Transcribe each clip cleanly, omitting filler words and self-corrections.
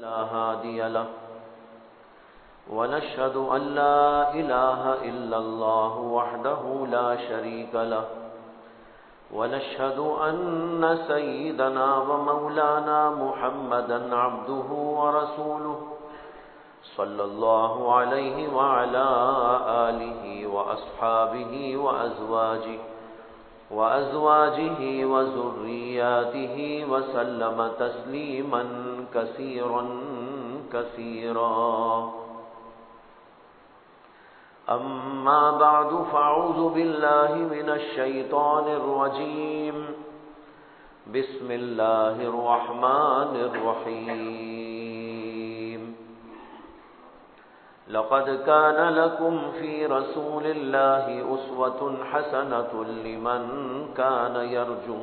لا هادي له ونشهد أن لا إله إلا الله وحده لا شريك له ونشهد أن سيدنا ومولانا محمدا عبده ورسوله صلى الله عليه وعلى آله وأصحابه وأزواجه وذرياته وسلم تسليما كثيرا كثيرا. أما بعد فأعوذ بالله من الشيطان الرجيم. بسم الله الرحمن الرحيم. لقد كان لكم في رسول الله أسوة حسنة لمن كان يرجو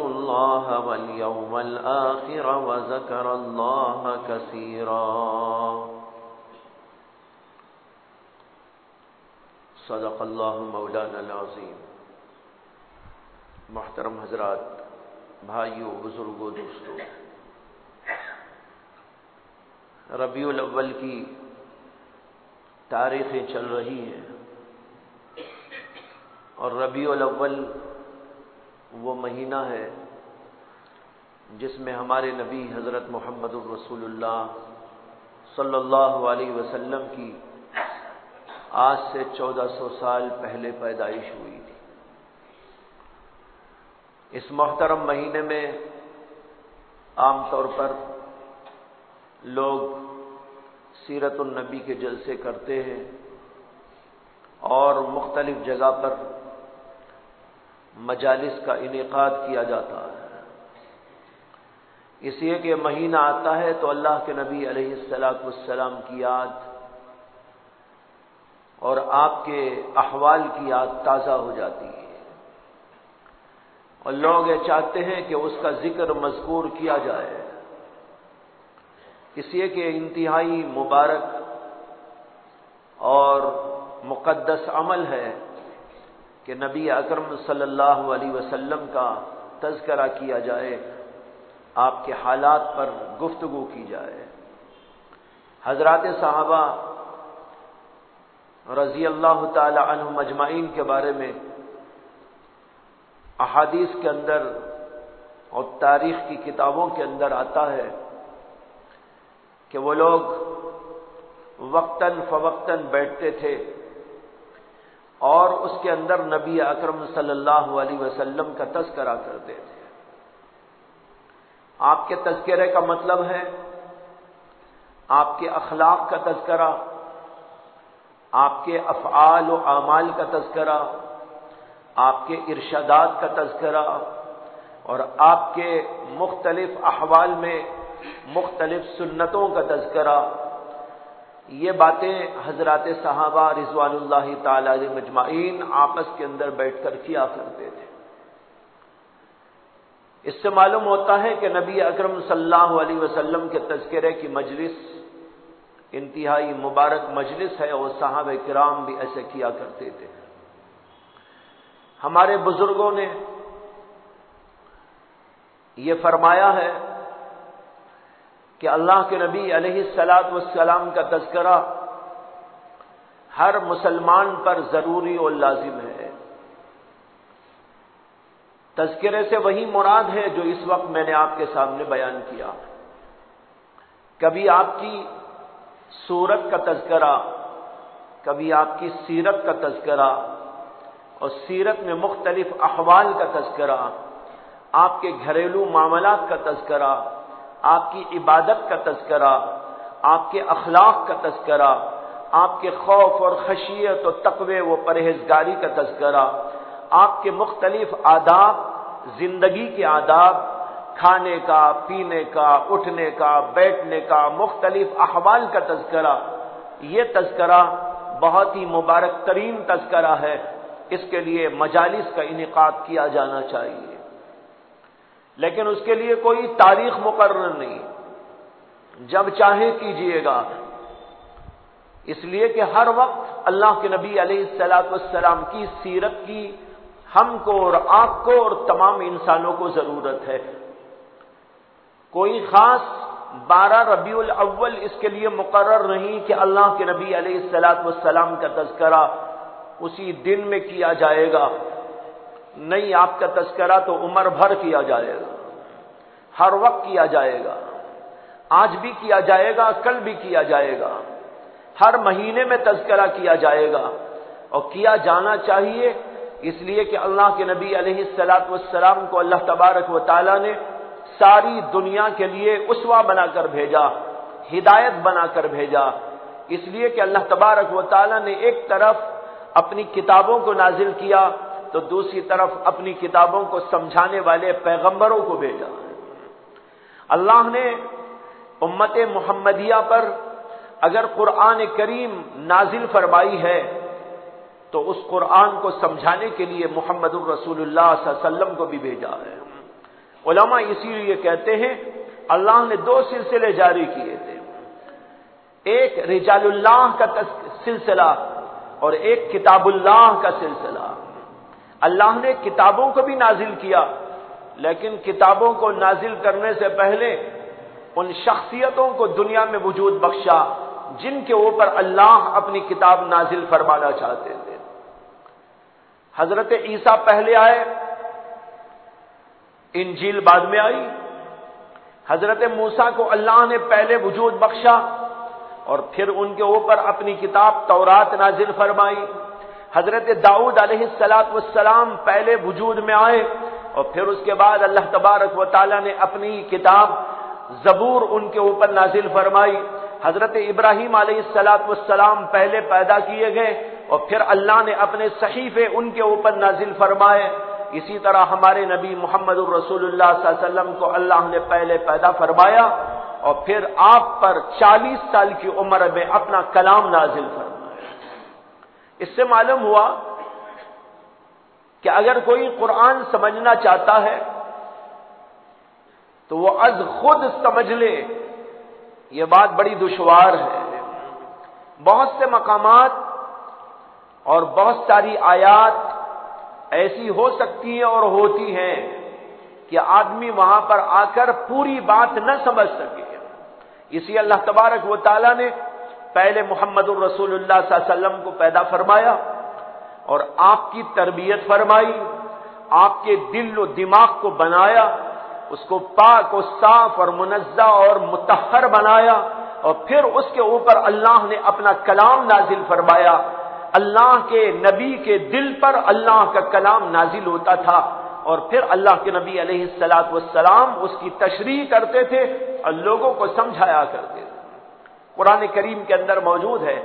الله واليوم الآخر وذكر الله كثيرا. صدق اللہ مولانا العظیم. محترم حضرات، بھائیوں، بزرگوں، دوستوں، ربیع الاول کی تاریخیں چل رہی ہیں اور ربیع الاول وہ مہینہ ہے جس میں ہمارے نبی حضرت محمد الرسول اللہ صلی اللہ علیہ وسلم کی آج سے 1400 سال پہلے پیدائش ہوئی تھی. اس محترم مہینے میں عام طور پر لوگ سیرت النبی کے جلسے کرتے ہیں اور مختلف جگہ پر مجالس کا انعقاد کیا جاتا ہے. اس لیے کہ مہینہ آتا ہے تو اللہ کے نبی علیہ السلام کی یاد اور آپ کے احوال کی یاد تازہ ہو جاتی ہے اور لوگ یہ چاہتے ہیں کہ اس کا ذکر مذکور کیا جائے. اس لیے کہ انتہائی مبارک اور مقدس عمل ہے کہ نبی اکرم صلی اللہ علیہ وسلم کا تذکرہ کیا جائے، آپ کے حالات پر گفتگو کی جائے. حضرات صحابہ رضی اللہ تعالی عنہم اجمعین کے بارے میں احادیث کے اندر اور تاریخ کی کتابوں کے اندر آتا ہے کہ وہ لوگ وقتاً فوقتاً بیٹھتے تھے اور اس کے اندر نبی اکرم صلی اللہ علیہ وسلم کا تذکرہ کرتے تھے. آپ کے تذکرے کا مطلب ہے آپ کے اخلاق کا تذکرہ، آپ کے افعال و اعمال کا تذکرہ، آپ کے ارشادات کا تذکرہ اور آپ کے مختلف احوال میں مختلف سنتوں کا تذکرہ. یہ باتیں حضرات صحابہ رضوان اللہ تعالی علیہم اجمعین آپس کے اندر بیٹھ کر کیا کرتے تھے. اس سے معلوم ہوتا ہے کہ نبی اکرم صلی اللہ علیہ وسلم کے تذکرے کی مجلس انتہائی مبارک مجلس ہے اور صحابہ کرام بھی ایسے کیا کرتے تھے. ہمارے بزرگوں نے یہ فرمایا ہے کہ اللہ کے نبی علیہ السلام کا تذکرہ ہر مسلمان پر ضروری اور لازم ہے. تذکرے سے وہی مراد ہے جو اس وقت میں نے آپ کے سامنے بیان کیا. کبھی آپ کی صورت کا تذکرہ، کبھی آپ کی سیرت کا تذکرہ اور سیرت میں مختلف احوال کا تذکرہ، آپ کے گھریلو معاملات کا تذکرہ، آپ کی عبادت کا تذکرہ، آپ کے اخلاق کا تذکرہ، آپ کے خوف اور خشیت و تقوی و پرہیزگاری کا تذکرہ، آپ کے مختلف آداب، زندگی کے آداب، کھانے کا، پینے کا، اٹھنے کا، بیٹھنے کا، مختلف احوال کا تذکرہ. یہ تذکرہ بہت ہی مبارک ترین تذکرہ ہے. اس کے لیے مجالس کا انعقاد کیا جانا چاہیے، لیکن اس کے لیے کوئی تاریخ مقرر نہیں، جب چاہے کیجئے گا. اس لیے کہ ہر وقت اللہ کے نبی علیہ السلام کی سیرت کی ہم کو اور آپ کو اور تمام انسانوں کو ضرورت ہے. کوئی خاص 12 ربیع الاول اس کے لیے مقرر نہیں کہ اللہ کے نبی علیہ الصلوۃ والسلام کا تذکرہ اسی دن میں کیا جائے گا. نہیں، آپ کا تذکرہ تو عمر بھر کیا جائے گا، ہر وقت کیا جائے گا، آج بھی کیا جائے گا، کل بھی کیا جائے گا، ہر مہینے میں تذکرہ کیا جائے گا. اور کیا جانا چاہیے اس لیے کہ اللہ کے نبی علیہ الصلوۃ والسلام کو اللہ تبارک و تعالی نے ساری دنیا کے لیے اسوہ بنا کر بھیجا، ہدایت بنا کر بھیجا. اس لیے کہ اللہ تبارک و تعالی نے ایک طرف اپنی کتابوں کو نازل کیا تو دوسری طرف اپنی کتابوں کو سمجھانے والے پیغمبروں کو بھیجا. اللہ نے امت محمدیہ پر اگر قرآن کریم نازل فرمائی ہے تو اس قرآن کو سمجھانے کے لیے محمد الرسول اللہ صلی اللہ علیہ وسلم کو بھی بھیجا ہے. علماء اسی لیے کہتے ہیں اللہ نے 2 سلسلے جاری کیے تھے، ایک رجال اللہ کا سلسلہ اور ایک کتاب اللہ کا سلسلہ. اللہ نے کتابوں کو بھی نازل کیا، لیکن کتابوں کو نازل کرنے سے پہلے ان شخصیتوں کو دنیا میں وجود بخشا جن کے اوپر اللہ اپنی کتاب نازل فرمانا چاہتے تھے. حضرت عیسیٰ پہلے آئے، انجیل بعد میں آئی. حضرت موسیٰ کو اللہ نے پہلے وجود بخشا اور پھر ان کے اوپر اپنی کتاب تورات نازل فرمائی. حضرت داؤد علیہ السلام پہلے وجود میں آئے اور پھر اس کے بعد اللہ تبارک و تعالی نے اپنی کتاب زبور ان کے اوپر نازل فرمائی. حضرت ابراہیم علیہ السلام پہلے پیدا کیے گئے اور پھر اللہ نے اپنے صحیفے ان کے اوپر نازل فرمائے. اسی طرح ہمارے نبی محمد الرسول اللہ صلی اللہ علیہ وسلم کو اللہ نے پہلے پیدا فرمایا اور پھر آپ پر 40 سال کی عمر میں اپنا کلام نازل فرمایا. اس سے معلوم ہوا کہ اگر کوئی قرآن سمجھنا چاہتا ہے تو وہ از خود سمجھ لے، یہ بات بڑی دشوار ہے. بہت سے مقامات اور بہت ساری آیات ایسی ہو سکتی ہیں اور ہوتی ہیں کہ آدمی وہاں پر آ کر پوری بات نہ سمجھ سکے. اسی اللہ تبارک و تعالی نے پہلے محمد الرسول اللہ صلی اللہ علیہ وسلم کو پیدا فرمایا اور آپ کی تربیت فرمائی، آپ کے دل و دماغ کو بنایا، اس کو پاک و صاف اور منزہ اور مطہر بنایا اور پھر اس کے اوپر اللہ نے اپنا کلام نازل فرمایا. اللہ کے نبی کے دل پر اللہ کا کلام نازل ہوتا تھا اور پھر اللہ کے نبی علیہ الصلوۃ والسلام اس کی تشریح کرتے تھے اور لوگوں کو سمجھایا کرتے تھے. قرآن کریم کے اندر موجود ہے،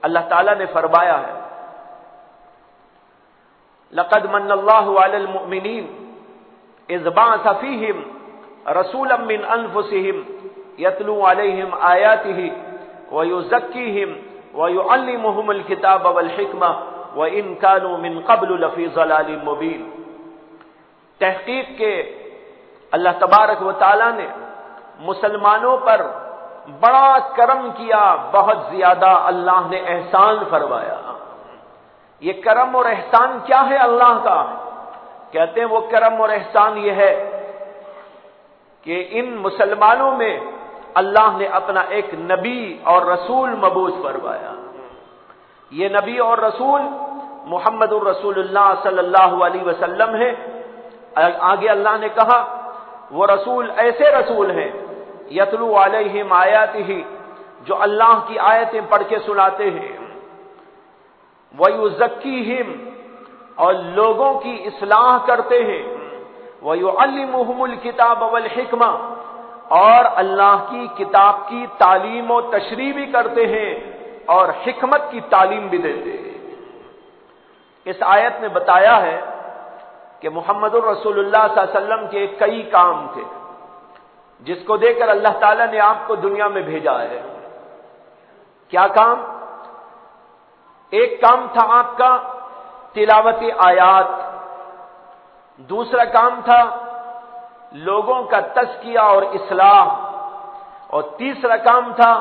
اللہ تعالیٰ نے فرمایا ہے لقد من اللہ علی المؤمنین اذ بعث فیہم رسولا من انفسہم یتلو علیہم آیاتہ ویزکیہم وَيُعَلِّمُهُمُ الْكِتَابَ وَالْحِكْمَةَ وَإِنْ كَانُوا مِنْ قَبْلُ لَفِي ضَلَالٍ مُبِينٍ. تحقیق کے اللہ تبارک و تعالی نے مسلمانوں پر بڑا کرم کیا، بہت زیادہ اللہ نے احسان فرمایا. یہ کرم اور احسان کیا ہے اللہ کا؟ کہتے ہیں وہ کرم اور احسان یہ ہے کہ ان مسلمانوں میں اللہ نے اپنا ایک نبی اور رسول مبعوث فرمایا. یہ نبی اور رسول محمد الرسول اللہ صلی اللہ علیہ وسلم ہے. آگے اللہ نے کہا وہ رسول ایسے رسول ہیں یتلو علیہم آیاتہ، جو اللہ کی آیتیں پڑھ کے سناتے ہیں، ویزکیہم، اور لوگوں کی اصلاح کرتے ہیں، ویعلمہم الکتاب والحکمہ، اور اللہ کی کتاب کی تعلیم و تشریح بھی کرتے ہیں اور حکمت کی تعلیم بھی دیتے ہیں. اس آیت نے بتایا ہے کہ محمد الرسول اللہ صلی اللہ علیہ وسلم کے کئی کام تھے جس کو دے کر اللہ تعالیٰ نے آپ کو دنیا میں بھیجا ہے. کیا کام؟ ایک کام تھا آپ کا تلاوت آیات، دوسرا کام تھا لوگوں کا تزکیہ اور اصلاح، اور تیسرا کام تھا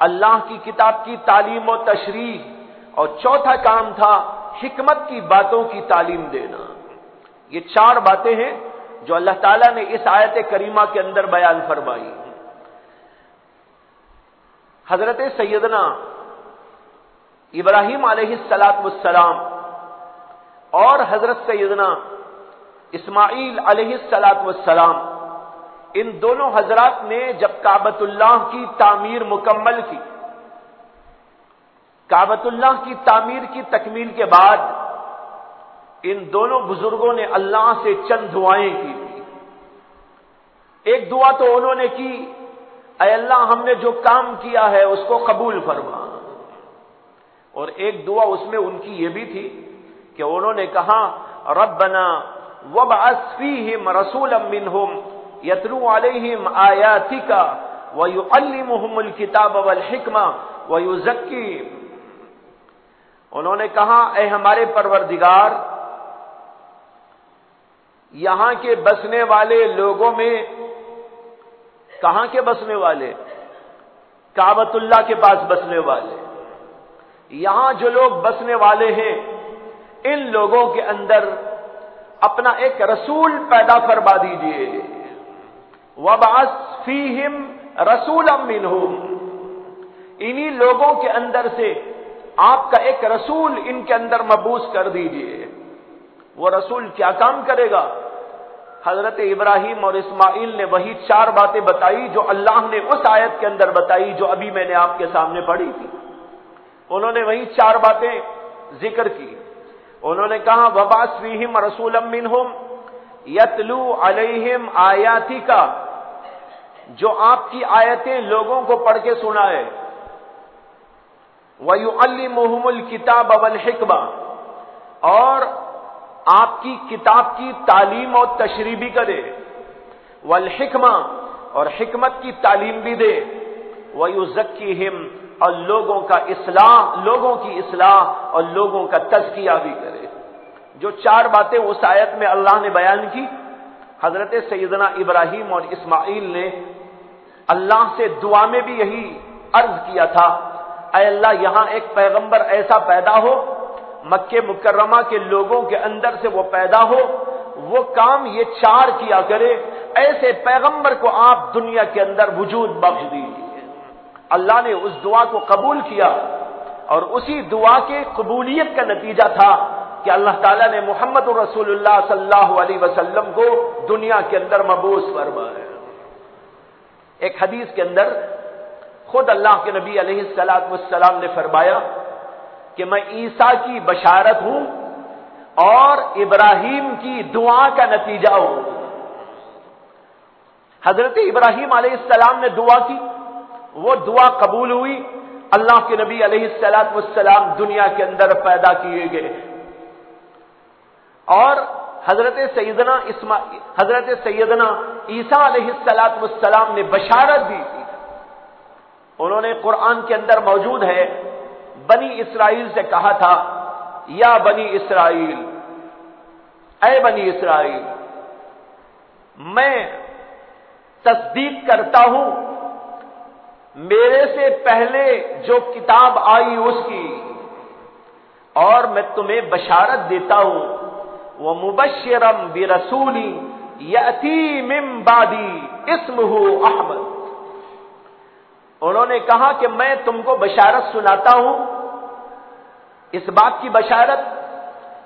اللہ کی کتاب کی تعلیم و تشریح، اور چوتھا کام تھا حکمت کی باتوں کی تعلیم دینا. یہ 4 باتیں ہیں جو اللہ تعالیٰ نے اس آیت کریمہ کے اندر بیان فرمائی. حضرت سیدنا ابراہیم علیہ السلام اور حضرت سیدنا اسماعیل علیہ السلام، ان دونوں حضرات نے جب کعبۃ اللہ کی تعمیر مکمل کی، کعبۃ اللہ کی تعمیر کی تکمیل کے بعد ان دونوں بزرگوں نے اللہ سے چند دعائیں کی تھی. ایک دعا تو انہوں نے کی، اے اللہ ہم نے جو کام کیا ہے اس کو قبول فرما، اور ایک دعا اس میں ان کی یہ بھی تھی کہ انہوں نے کہا ربنا وابعث فیہم رسولا منہم یتلو علیہم آیاتک ویعلمہم الکتاب والحکمہ ویزکیہم. انہوں نے کہا اے ہمارے پروردگار، یہاں کے بسنے والے لوگوں میں، کہاں کے بسنے والے؟ کعبۃ اللہ کے پاس بسنے والے. یہاں جو لوگ بسنے والے ہیں ان لوگوں کے اندر اپنا ایک رسول پیدا فرما دیجئے. وَبَعَثْ فِيهِمْ رَسُولًا مِّنْهُمْ، انہی لوگوں کے اندر سے آپ کا ایک رسول ان کے اندر مبعوث کر دیجئے. وہ رسول کیا کام کرے گا؟ حضرت ابراہیم اور اسماعیل نے وہی 4 باتیں بتائی جو اللہ نے اس آیت کے اندر بتائی جو ابھی میں نے آپ کے سامنے پڑھی تھی. انہوں نے وہی 4 باتیں ذکر کی. انہوں نے کہا وَبَعَثْ فِيهِمْ رَسُولًا مِّنْهُمْ يَتْلُو عَلَيْهِمْ آيَاتِكَ، جو آپ کی آیتیں لوگوں کو پڑھ کے سنائے. وَيُعَلِّمُهُمُ الْكِتَابَ وَالْحِكْمَةَ، اور آپ کی کتاب کی تعلیم اور تشریح بھی کرے. والحکمہ، اور حکمت کی تعلیم بھی دے. وَيُزَكِّيهِمْ، اور لوگوں کی اصلاح اور لوگوں کا تزکیہ بھی کرے. جو 4 باتیں اس آیت میں اللہ نے بیان کی، حضرت سیدنا ابراہیم اور اسماعیل نے اللہ سے دعا میں بھی یہی عرض کیا تھا، اے اللہ یہاں ایک پیغمبر ایسا پیدا ہو، مکہ مکرمہ کے لوگوں کے اندر سے وہ پیدا ہو، وہ کام یہ 4 کیا کرے، ایسے پیغمبر کو آپ دنیا کے اندر وجود بخش دیجیے. اللہ نے اس دعا کو قبول کیا، اور اسی دعا کے قبولیت کا نتیجہ تھا کہ اللہ تعالیٰ نے محمد رسول اللہ صلی اللہ علیہ وسلم کو دنیا کے اندر مبعوث فرمایا. ایک حدیث کے اندر خود اللہ کے نبی علیہ السلام نے فرمایا کہ میں عیسیٰ کی بشارت ہوں اور ابراہیم کی دعا کا نتیجہ ہوں. حضرت ابراہیم علیہ السلام نے دعا کی، وہ دعا قبول ہوئی، اللہ کے نبی علیہ السلام دنیا کے اندر پیدا کیے گئے. اور حضرت سیدنا عیسیٰ علیہ السلام نے بشارت دی تھی. انہوں نے قرآن کے اندر موجود ہے، بنی اسرائیل سے کہا تھا یا بنی اسرائیل، اے بنی اسرائیل، میں تصدیق کرتا ہوں میرے سے پہلے جو کتاب آئی اس کی، اور میں تمہیں بشارت دیتا ہوں وَمُبَشِّرًا بِرَسُولٍ يَأْتِي مِن بَعْدِي اسْمُهُ احمد. انہوں نے کہا کہ میں تم کو بشارت سناتا ہوں، اس بات کی بشارت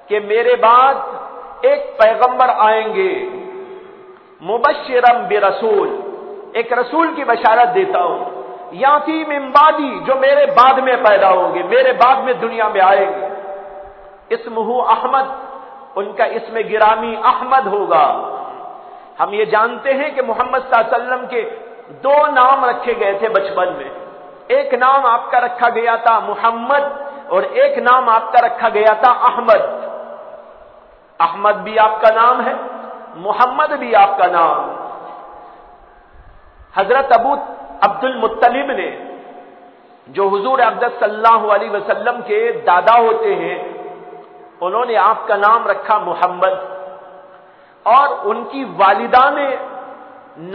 کہ میرے بعد ایک پیغمبر آئیں گے. مبشرا برسول، ایک رسول کی بشارت دیتا ہوں. یاتی من بعدی، جو میرے بعد میں پیدا ہوں گے، میرے بعد میں دنیا میں آئیں گے. اسمہ احمد، ان کا اسم گرامی احمد ہوگا. ہم یہ جانتے ہیں کہ محمد صلی اللہ علیہ وسلم کے 2 نام رکھے گئے تھے بچپن میں. ایک نام آپ کا رکھا گیا تھا محمد، اور ایک نام آپ کا رکھا گیا تھا احمد. احمد بھی آپ کا نام ہے، محمد بھی آپ کا نام. حضرت ابو عبد المطلب نے، جو حضور اقدس صلی اللہ علیہ وسلم کے دادا ہوتے ہیں، انہوں نے آپ کا نام رکھا محمد، اور ان کی والدہ نے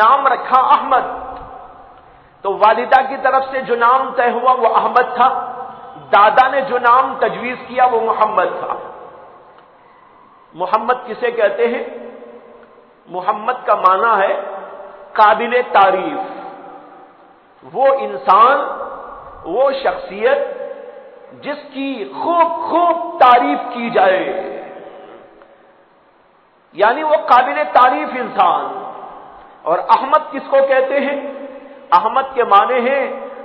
نام رکھا احمد. تو والدہ کی طرف سے جو نام طے ہوا وہ احمد تھا، دادا نے جو نام تجویز کیا وہ محمد تھا. محمد کسے کہتے ہیں؟ محمد کا معنی ہے قابل تعریف، وہ انسان، وہ شخصیت جس کی خوب خوب تعریف کی جائے، یعنی وہ قابل تعریف انسان۔ اور احمد کس کو کہتے ہیں؟ احمد کے معنی ہیں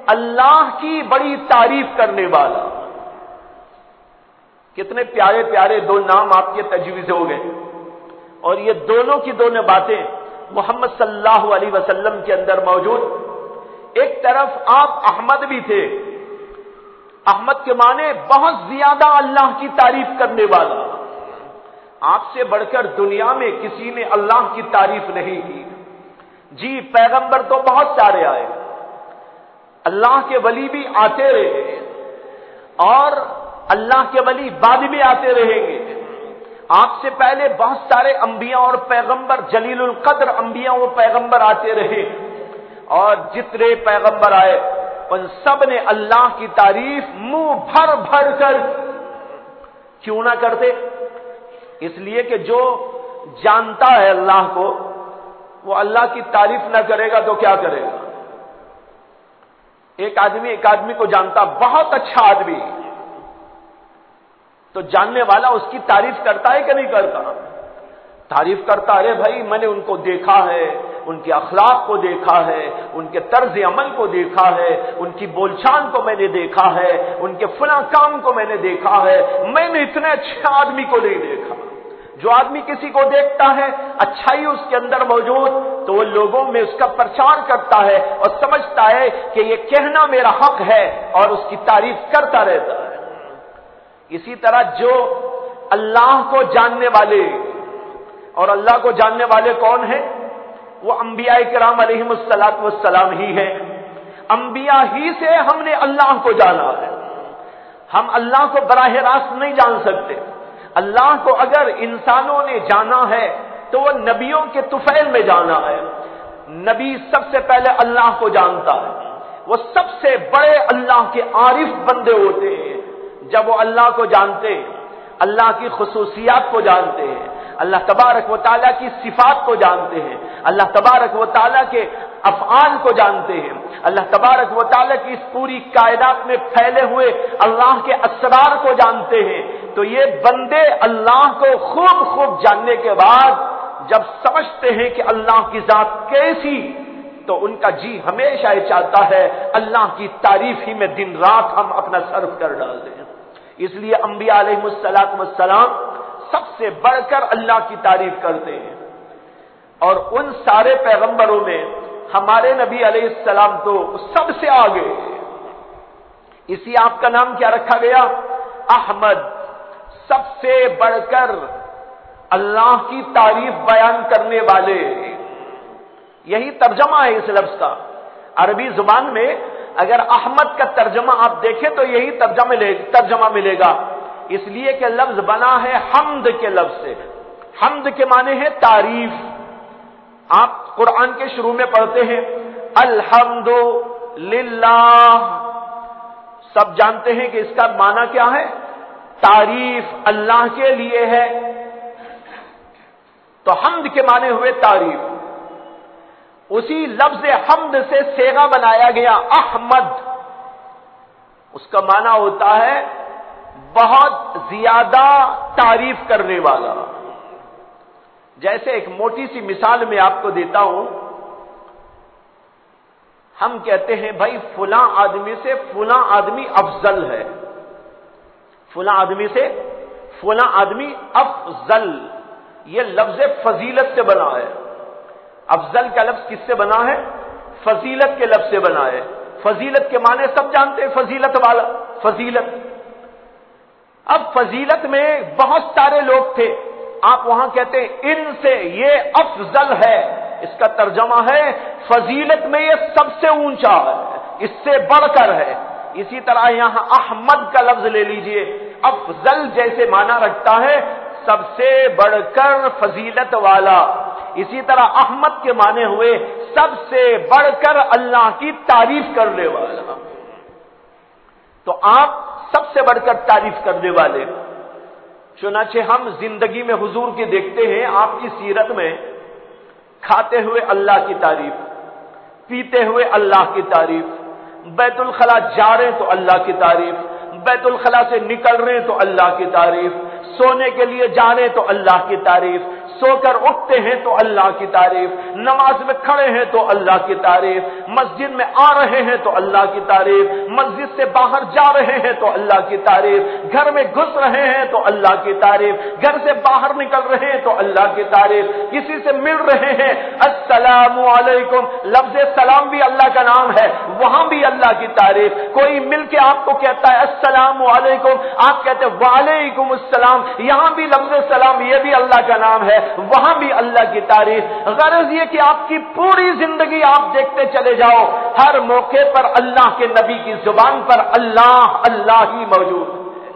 اللہ کی بڑی تعریف کرنے والا۔ کتنے پیارے پیارے دو نام آپ کے تجویز ہو گئے، اور یہ دونوں کی دونوں باتیں محمد صلی اللہ علیہ وسلم کے اندر موجود۔ ایک طرف آپ احمد بھی تھے، احمد کے معنی بہت زیادہ اللہ کی تعریف کرنے والا، آپ سے بڑھ کر دنیا میں کسی نے اللہ کی تعریف نہیں کی۔ جی پیغمبر تو بہت سارے آئے، اللہ کے ولی بھی آتے رہے، اور اللہ کے ولی بعد بھی آتے رہیں گے۔ آپ سے پہلے بہت سارے انبیاء اور پیغمبر، جلیل القدر انبیاء و پیغمبر آتے رہے، اور جتنے پیغمبر آئے ان سب نے اللہ کی تعریف منہ بھر بھر کر کیوں نہ کرتے؟ اس لیے کہ جو جانتا ہے اللہ کو، وہ اللہ کی تعریف نہ کرے گا تو کیا کرے گا؟ ایک آدمی کو جانتا، بہت اچھا آدمی، تو جاننے والا اس کی تعریف کرتا ہے کہ نہیں کرتا؟ تعریف کرتا، ارے بھائی میں نے ان کو دیکھا ہے، ان کے اخلاق کو دیکھا ہے، ان کے طرز عمل کو دیکھا ہے، ان کی بول چال کو میں نے دیکھا ہے، ان کے فلاں کام کو میں نے دیکھا ہے، میں نے اتنے اچھے آدمی کو نہیں دیکھا۔ جو آدمی کسی کو دیکھتا ہے، اچھائی اس کے اندر موجود، تو وہ لوگوں میں اس کا پرچار کرتا ہے اور سمجھتا ہے کہ یہ کہنا میرا حق ہے، اور اس کی تعریف کرتا رہتا ہے۔ اسی طرح جو اللہ کو جاننے والے، اور اللہ کو جاننے والے کون ہیں؟ وہ انبیاء کرام علیہم الصلوۃ والسلام ہی ہیں۔ انبیاء ہی سے ہم نے اللہ کو جانا ہے۔ ہم اللہ کو براہ راست نہیں جان سکتے۔ اللہ کو اگر انسانوں نے جانا ہے تو وہ نبیوں کے طفیل میں جانا ہے۔ نبی سب سے پہلے اللہ کو جانتا ہے، وہ سب سے بڑے اللہ کے عارف بندے ہوتے ہیں۔ جب وہ اللہ کو جانتے ہیں، اللہ کی خصوصیات کو جانتے ہیں، اللہ تبارک و تعالیٰ کی صفات کو جانتے ہیں، اللہ تبارک و تعالیٰ کے افعال کو جانتے ہیں، اللہ تبارک و تعالیٰ کی اس پوری کائنات میں پھیلے ہوئے اللہ کے اسرار کو جانتے ہیں، تو یہ بندے اللہ کو خوب خوب جاننے کے بعد جب سمجھتے ہیں کہ اللہ کی ذات کیسی، تو ان کا جی ہمیشہ یہ چاہتا ہے اللہ کی تعریف ہی میں دن رات ہم اپنا صرف کر ڈال دیں۔ اس لیے انبیاء علیہم الصلوۃ والسلام سب سے بڑھ کر اللہ کی تعریف کرتے ہیں، اور ان سارے پیغمبروں میں ہمارے نبی علیہ السلام تو سب سے آگے۔ اسی آپ کا نام کیا رکھا گیا؟ احمد، سب سے بڑھ کر اللہ کی تعریف بیان کرنے والے۔ یہی ترجمہ ہے اس لفظ کا۔ عربی زبان میں اگر احمد کا ترجمہ آپ دیکھیں تو یہی ترجمہ ملے گا، اس لیے کہ لفظ بنا ہے حمد کے لفظ سے۔ حمد کے معنی ہے تعریف۔ آپ قرآن کے شروع میں پڑھتے ہیں الحمد للہ، سب جانتے ہیں کہ اس کا معنی کیا ہے؟ تعریف اللہ کے لیے ہے۔ تو حمد کے معنی ہوئے تعریف۔ اسی لفظ حمد سے صیغہ بنایا گیا احمد، اس کا معنی ہوتا ہے بہت زیادہ تعریف کرنے والا۔ جیسے ایک موٹی سی مثال میں آپ کو دیتا ہوں، ہم کہتے ہیں بھائی فلاں آدمی سے فلاں آدمی افضل ہے، فلاں آدمی سے فلاں آدمی افضل، یہ لفظ فضیلت سے بنا ہے۔ افضل کا لفظ کس سے بنا ہے؟ فضیلت کے لفظ سے بنا ہے۔ فضیلت کے معنی سب جانتے ہیں، فضیلت والا، فضیلت۔ اب فضیلت میں بہت سارے لوگ تھے، آپ وہاں کہتے ہیں ان سے یہ افضل ہے، اس کا ترجمہ ہے فضیلت میں یہ سب سے اونچا ہے، اس سے بڑھ کر ہے۔ اسی طرح یہاں احمد کا لفظ لے لیجئے، افضل جیسے معنی رکھتا ہے سب سے بڑھ کر فضیلت والا، اسی طرح احمد کے معنی ہوئے سب سے بڑھ کر اللہ کی تعریف کرنے والا۔ تو آپ سب سے بڑھ کر تعریف کرنے والے۔ چنانچہ ہم زندگی میں حضور کے دیکھتے ہیں، آپ کی سیرت میں کھاتے ہوئے اللہ کی تعریف، پیتے ہوئے اللہ کی تعریف، بیت الخلا جا رہے تو اللہ کی تعریف، بیت الخلا سے نکل رہے تو اللہ کی تعریف، سونے کے لیے جا رہے تو اللہ کی تعریف، سو کر اٹھتے ہیں تو اللہ کی تعریف، نماز میں کھڑے ہیں تو اللہ کی تعریف، مسجد میں آ رہے ہیں تو اللہ کی تعریف، مسجد سے باہر جا رہے ہیں تو اللہ کی تعریف، گھر میں گھس رہے ہیں تو اللہ کی تعریف، گھر سے باہر نکل رہے ہیں تو اللہ کی تعریف، کسی سے مل رہے ہیں السلام علیکم، لفظ سلام بھی اللہ کا نام ہے، وہاں بھی اللہ کی تعریف، کوئی مل کے آپ کو کہتا ہے السلام علیکم، آپ کہتے ہیں وعلیکم السلام، یہاں بھی لفظ سلام یہ بھی اللہ کا نام ہے، وہاں بھی اللہ کی تعریف۔ غرض یہ کہ آپ کی پوری زندگی آپ دیکھتے چلے جاؤ، ہر موقع پر اللہ کے نبی کی زبان پر اللہ اللہ ہی موجود ہے،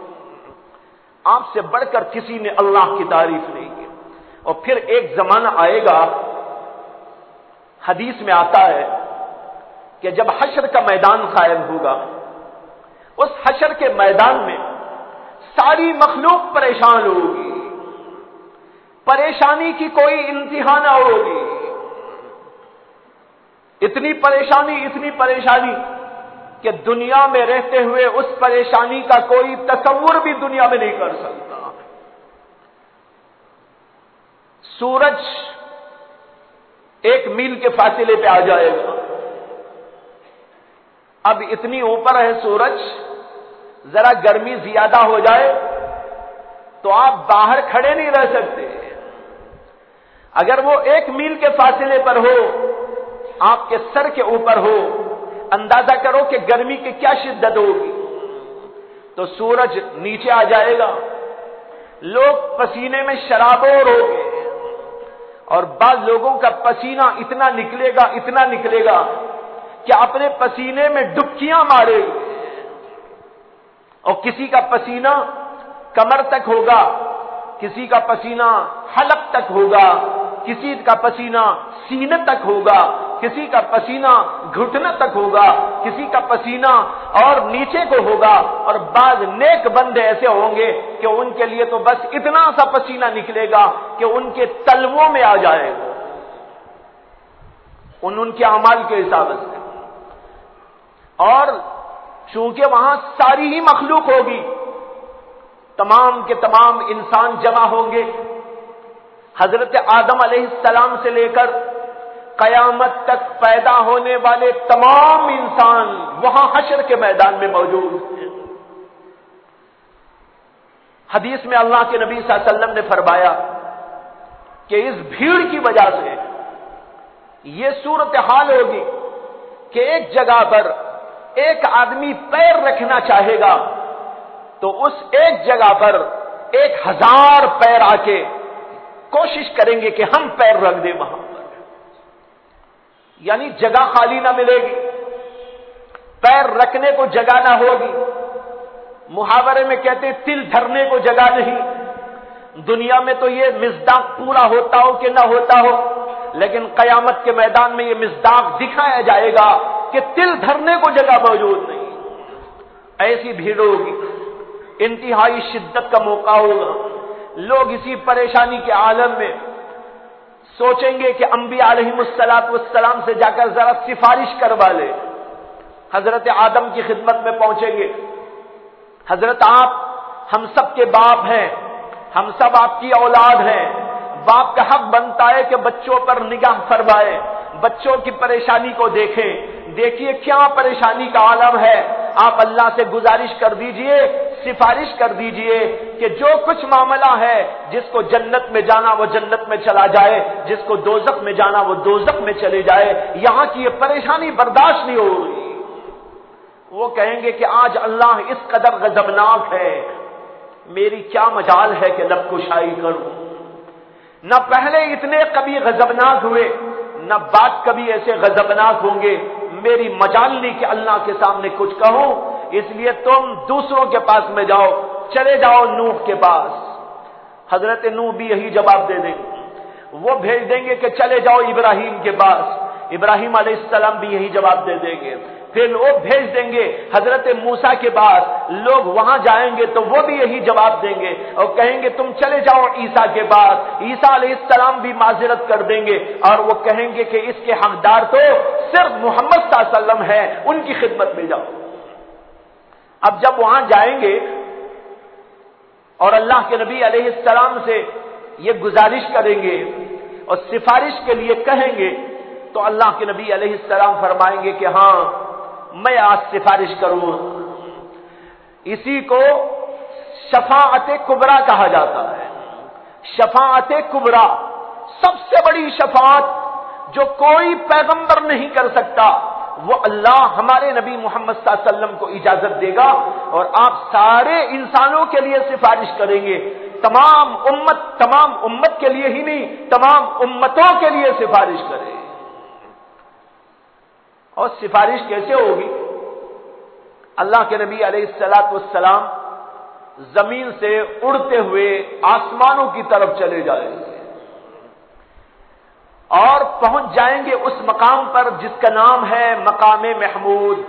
آپ سے بڑھ کر کسی نے اللہ کی تعریف نہیں کی۔ اور پھر ایک زمانہ آئے گا، حدیث میں آتا ہے کہ جب حشر کا میدان قائم ہوگا، اس حشر کے میدان میں ساری مخلوق پریشان ہوگی، پریشانی کی کوئی انتہا نہ ہوگی، اتنی پریشانی کہ دنیا میں رہتے ہوئے اس پریشانی کا کوئی تصور بھی دنیا میں نہیں کر سکتا۔ سورج 1 میل کے فاصلے پہ آ جائے گا، اب اتنی اوپر ہے سورج، ذرا گرمی زیادہ ہو جائے تو آپ باہر کھڑے نہیں رہ سکتے، اگر وہ 1 میل کے فاصلے پر ہو، آپ کے سر کے اوپر ہو، اندازہ کرو کہ گرمی کی کیا شدت ہوگی۔ تو سورج نیچے آ جائے گا، لوگ پسینے میں شرابور ہو گے، اور بعض لوگوں کا پسینہ اتنا نکلے گا کہ اپنے پسینے میں ڈبکیاں مارے گے، اور کسی کا پسینہ کمر تک ہوگا، کسی کا پسینہ حلق تک ہوگا، کسی کا پسینہ سینے تک ہوگا، کسی کا پسینہ گھٹنے تک ہوگا، کسی کا پسینہ اور نیچے کو ہوگا، اور بعض نیک بندے ایسے ہوں گے کہ ان کے لیے تو بس اتنا سا پسینہ نکلے گا کہ ان کے تلووں میں آ جائے گا، ان کے اعمال کے حساب سے۔ اور چونکہ وہاں ساری ہی مخلوق ہوگی، تمام کے تمام انسان جمع ہوں گے، حضرت آدم علیہ السلام سے لے کر قیامت تک پیدا ہونے والے تمام انسان وہاں حشر کے میدان میں موجود ہیں۔ حدیث میں اللہ کے نبی صلی اللہ علیہ وسلم نے فرمایا کہ اس بھیڑ کی وجہ سے یہ صورتحال ہوگی کہ ایک جگہ پر ایک آدمی پیر رکھنا چاہے گا تو اس ایک جگہ پر 1000 پیر آ کے کوشش کریں گے کہ ہم پیر رکھ دیں وہاں پر، یعنی جگہ خالی نہ ملے گی، پیر رکھنے کو جگہ نہ ہوگی۔ محاورے میں کہتے ہیں تل دھرنے کو جگہ نہیں۔ دنیا میں تو یہ مصداق پورا ہوتا ہو کہ نہ ہوتا ہو، لیکن قیامت کے میدان میں یہ مصداق دکھایا جائے گا کہ تل دھرنے کو جگہ موجود نہیں۔ ایسی بھیڑ ہوگی، انتہائی شدت کا موقع ہوگا، لوگ اسی پریشانی کے عالم میں سوچیں گے کہ انبیاء علیہم السلام سے جا کر ذرا سفارش کروا لے۔ حضرت آدم کی خدمت میں پہنچیں گے، حضرت آپ ہم سب کے باپ ہیں، ہم سب آپ کی اولاد ہیں، باپ کا حق بنتا ہے کہ بچوں پر نگاہ فرمائے، بچوں کی پریشانی کو دیکھیں، دیکھیے کیا پریشانی کا عالم ہے، آپ اللہ سے گزارش کر دیجئے، سفارش کر دیجئے کہ جو کچھ معاملہ ہے، جس کو جنت میں جانا وہ جنت میں چلا جائے، جس کو دوزخ میں جانا وہ دوزخ میں چلے جائے، یہاں کی یہ پریشانی برداشت نہیں ہوگی۔ وہ کہیں گے کہ آج اللہ اس قدر غضبناک ہے، میری کیا مجال ہے کہ لب کشائی کروں، نہ پہلے اتنے کبھی غضبناک ہوئے، نہ بعد کبھی ایسے غضبناک ہوں گے، میری مجال نہیں کہ اللہ کے سامنے کچھ کہوں، اس لیے تم دوسروں کے پاس میں جاؤ، چلے جاؤ نوح کے پاس۔ حضرت نوح بھی یہی جواب دے دیں گے، وہ بھیج دیں گے کہ چلے جاؤ ابراہیم کے پاس، ابراہیم علیہ السلام بھی یہی جواب دے دیں گے، پھر وہ بھیج دیں گے حضرت موسیٰ کے بعد لوگ وہاں جائیں گے تو وہ بھی یہی جواب دیں گے اور کہیں گے تم چلے جاؤ عیسیٰ کے بعد، عیسیٰ علیہ السلام بھی معذرت کر دیں گے اور وہ کہیں گے کہ اس کے حقدار تو صرف محمد صلی اللہ علیہ وسلم ہے، ان کی خدمت میں جاؤ۔ اب جب وہاں جائیں گے اور اللہ کے نبی علیہ السلام سے یہ گزارش کریں گے اور سفارش کے لیے کہیں گے تو اللہ کے نبی علیہ السلام فرمائیں گے کہ ہاں میں آج سفارش کروں۔ اسی کو شفاعت کبریٰ کہا جاتا ہے۔ شفاعت کبریٰ سب سے بڑی شفاعت جو کوئی پیغمبر نہیں کر سکتا، وہ اللہ ہمارے نبی محمد صلی اللہ علیہ وسلم کو اجازت دے گا اور آپ سارے انسانوں کے لیے سفارش کریں گے، تمام امت کے لیے ہی نہیں، تمام امتوں کے لیے سفارش کریں۔ اور سفارش کیسے ہوگی؟ اللہ کے نبی علیہ الصلوۃ والسلام زمین سے اڑتے ہوئے آسمانوں کی طرف چلے جائیں گے اور پہنچ جائیں گے اس مقام پر جس کا نام ہے مقام محمود۔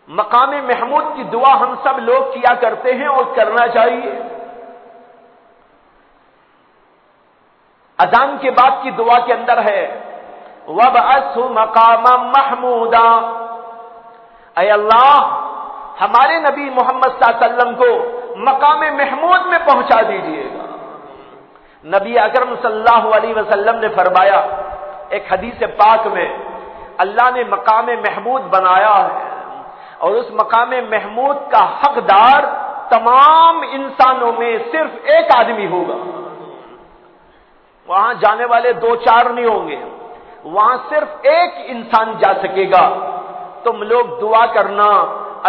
مقام محمود کی دعا ہم سب لوگ کیا کرتے ہیں اور کرنا چاہیے۔ اذان کے بعد کی دعا کے اندر ہے وَبْعَثْهُ مَقَامًا مَحْمُودًا، اے اللہ ہمارے نبی محمد صلی اللہ علیہ وسلم کو مقام محمود میں پہنچا دیجیے گا۔ نبی اکرم صلی اللہ علیہ وسلم نے فرمایا ایک حدیث پاک میں، اللہ نے مقام محمود بنایا ہے اور اس مقام محمود کا حقدار تمام انسانوں میں صرف ایک آدمی ہوگا۔ وہاں جانے والے دو چار نہیں ہوں گے، وہاں صرف ایک انسان جا سکے گا۔ تم لوگ دعا کرنا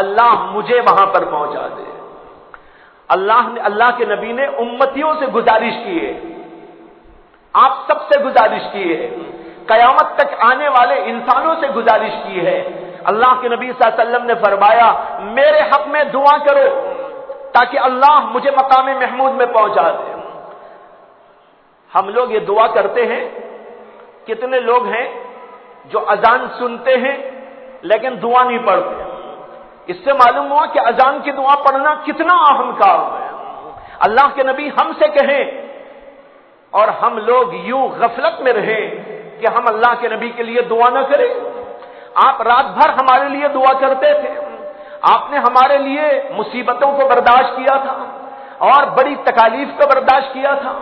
اللہ مجھے وہاں پر پہنچا دے۔ اللہ کے نبی نے امتیوں سے گزارش کی ہے، آپ سب سے گزارش کی ہے، قیامت تک آنے والے انسانوں سے گزارش کی ہے۔ اللہ کے نبی صلی اللہ علیہ وسلم نے فرمایا میرے حق میں دعا کرو تاکہ اللہ مجھے مقام محمود میں پہنچا دے۔ ہم لوگ یہ دعا کرتے ہیں، کتنے لوگ ہیں جو اذان سنتے ہیں لیکن دعا نہیں پڑھتے؟ اس سے معلوم ہوا کہ اذان کی دعا پڑھنا کتنا اہم کام ہے۔ اللہ کے نبی ہم سے کہیں اور ہم لوگ یوں غفلت میں رہیں کہ ہم اللہ کے نبی کے لیے دعا نہ کریں۔ آپ رات بھر ہمارے لیے دعا کرتے تھے، آپ نے ہمارے لیے مصیبتوں کو برداشت کیا تھا اور بڑی تکالیف کو برداشت کیا تھا،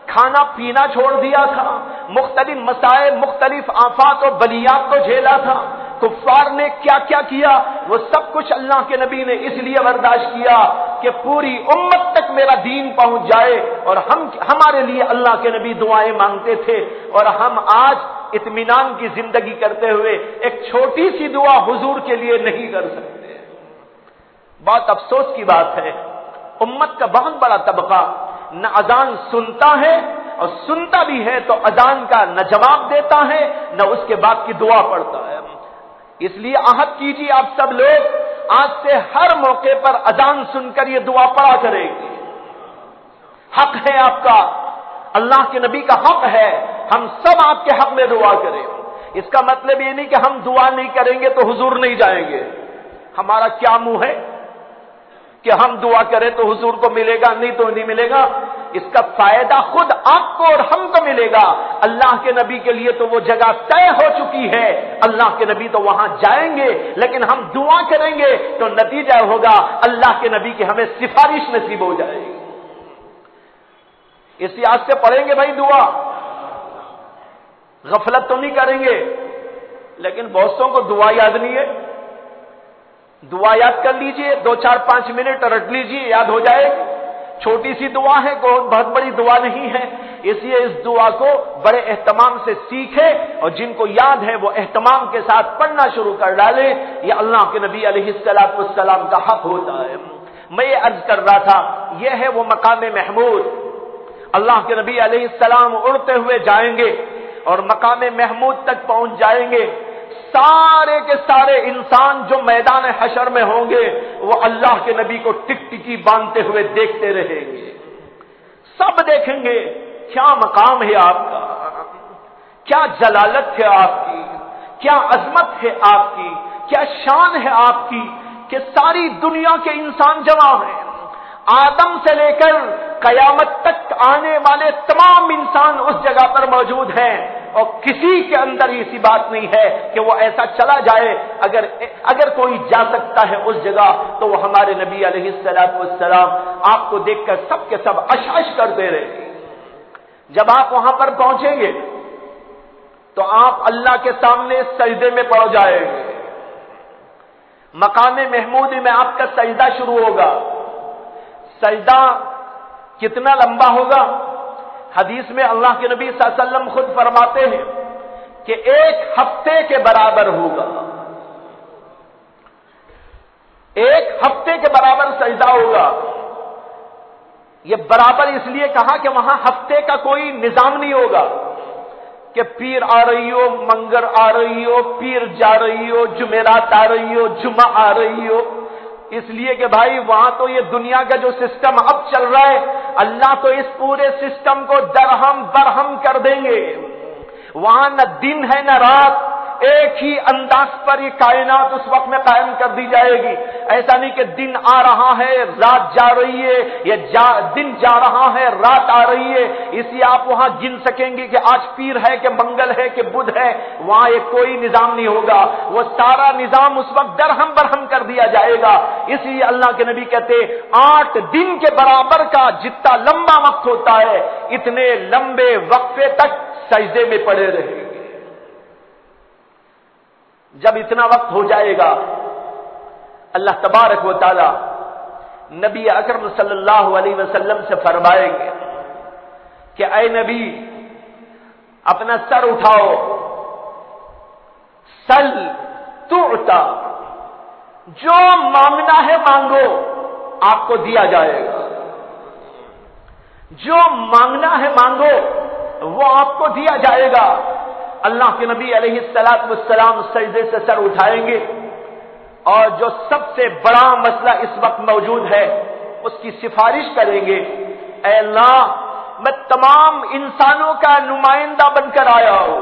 کھانا پینا چھوڑ دیا تھا، مختلف مسائل مختلف آفات و بلیات کو جھیلا تھا، کفار نے کیا کیا کیا وہ سب کچھ اللہ کے نبی نے اس لیے برداشت کیا کہ پوری امت تک میرا دین پہنچ جائے، اور ہمارے لیے اللہ کے نبی دعائیں مانگتے تھے، اور ہم آج اطمینان کی زندگی کرتے ہوئے ایک چھوٹی سی دعا حضور کے لیے نہیں کر سکتے۔ بہت افسوس کی بات ہے، امت کا بہت بڑا طبقہ نہ اذان سنتا ہے اور سنتا بھی ہے تو اذان کا نہ جواب دیتا ہے نہ اس کے بعد کی دعا پڑھتا ہے۔ اس لیے عہد کیجیے آپ سب لوگ آج سے ہر موقع پر اذان سن کر یہ دعا پڑھا کریں گے۔ حق ہے آپ کا، اللہ کے نبی کا حق ہے، ہم سب آپ کے حق میں دعا کریں۔ اس کا مطلب یہ نہیں کہ ہم دعا نہیں کریں گے تو حضور نہیں جائیں گے۔ ہمارا کیا منہ ہے کہ ہم دعا کریں تو حضور کو ملے گا، نہیں تو نہیں ملے گا؟ اس کا فائدہ خود آپ کو اور ہم کو ملے گا۔ اللہ کے نبی کے لیے تو وہ جگہ طے ہو چکی ہے، اللہ کے نبی تو وہاں جائیں گے، لیکن ہم دعا کریں گے تو نتیجہ ہوگا اللہ کے نبی کی ہمیں سفارش نصیب ہو جائے گی۔ اس یاد سے پڑھیں گے بھائی دعا، غفلت تو نہیں کریں گے، لیکن بہتوں کو دعا یاد نہیں ہے۔ دعا یاد کر لیجئے، 2-4-5 منٹ رٹ لیجئے، یاد ہو جائے۔ چھوٹی سی دعا ہے، بہت بڑی دعا نہیں ہے، اس لیے اس دعا کو بڑے اہتمام سے سیکھیں اور جن کو یاد ہے وہ اہتمام کے ساتھ پڑھنا شروع کر ڈالیں۔ یہ اللہ کے نبی علیہ السلام کا حق ہوتا ہے۔ میں یہ عرض کر رہا تھا، یہ ہے وہ مقام محمود۔ اللہ کے نبی علیہ السلام اڑتے ہوئے جائیں گے اور مقام محمود تک پہنچ جائیں گے۔ سارے کے سارے انسان جو میدان حشر میں ہوں گے وہ اللہ کے نبی کو ٹک ٹکی باندھتے ہوئے دیکھتے رہیں گے۔ سب دیکھیں گے کیا مقام ہے آپ کا، کیا جلالت ہے آپ کی، کیا عظمت ہے آپ کی، کیا شان ہے آپ کی کہ ساری دنیا کے انسان جمع ہیں، آدم سے لے کر قیامت تک آنے والے تمام انسان اس جگہ پر موجود ہیں، اور کسی کے اندر ایسی بات نہیں ہے کہ وہ ایسا چلا جائے، اگر کوئی جا سکتا ہے اس جگہ تو وہ ہمارے نبی علیہ الصلوۃ والسلام آپ کو دیکھ کر سب کے سب اشعش کر دے رہے ہیں۔ جب آپ وہاں پر پہنچیں گے تو آپ اللہ کے سامنے سجدے میں پڑ جائیں گے، مقام محمود میں آپ کا سجدہ شروع ہوگا۔ سجدہ کتنا لمبا ہوگا؟ حدیث میں اللہ کے نبی صلی اللہ علیہ وسلم خود فرماتے ہیں کہ 1 ہفتے کے برابر ہوگا، 1 ہفتے کے برابر سجدہ ہوگا۔ یہ برابر اس لیے کہا کہ وہاں ہفتے کا کوئی نظام نہیں ہوگا کہ پیر آ رہی ہو، منگر آ رہی ہو، پیر جا رہی ہو، جمعرات آ رہی ہو، جمعہ آ رہی ہو، اس لیے کہ بھائی وہاں تو یہ دنیا کا جو سسٹم اب چل رہا ہے، اللہ تو اس پورے سسٹم کو درہم برہم کر دیں گے۔ وہاں نہ دن ہے نہ رات، ایک ہی انداز پر یہ کائنات اس وقت میں قائم کر دی جائے گی۔ ایسا نہیں کہ دن آ رہا ہے رات جا رہی ہے، یا دن جا رہا ہے رات آ رہی ہے، اسی آپ وہاں گن سکیں گے کہ آج پیر ہے کہ منگل ہے کہ بدھ ہے۔ وہاں یہ کوئی نظام نہیں ہوگا، وہ سارا نظام اس وقت درہم برہم کر دیا جائے گا۔ اس لیے اللہ کے نبی کہتے 8 دن کے برابر کا جتنا لمبا وقت ہوتا ہے، اتنے لمبے وقفے تک سجدے میں پڑے رہیں گے۔ جب اتنا وقت ہو جائے گا، اللہ تبارک و تعالی نبی اکرم صلی اللہ علیہ وسلم سے فرمائیں گے کہ اے نبی اپنا سر اٹھاؤ، سل تعطا، جو مانگنا ہے مانگو آپ کو دیا جائے گا، جو مانگنا ہے مانگو وہ آپ کو دیا جائے گا۔ اللہ کے نبی علیہ الصلوۃ والسلام سجدے سے سر اٹھائیں گے، اور جو سب سے بڑا مسئلہ اس وقت موجود ہے اس کی سفارش کریں گے، اے اللہ میں تمام انسانوں کا نمائندہ بن کر آیا ہوں۔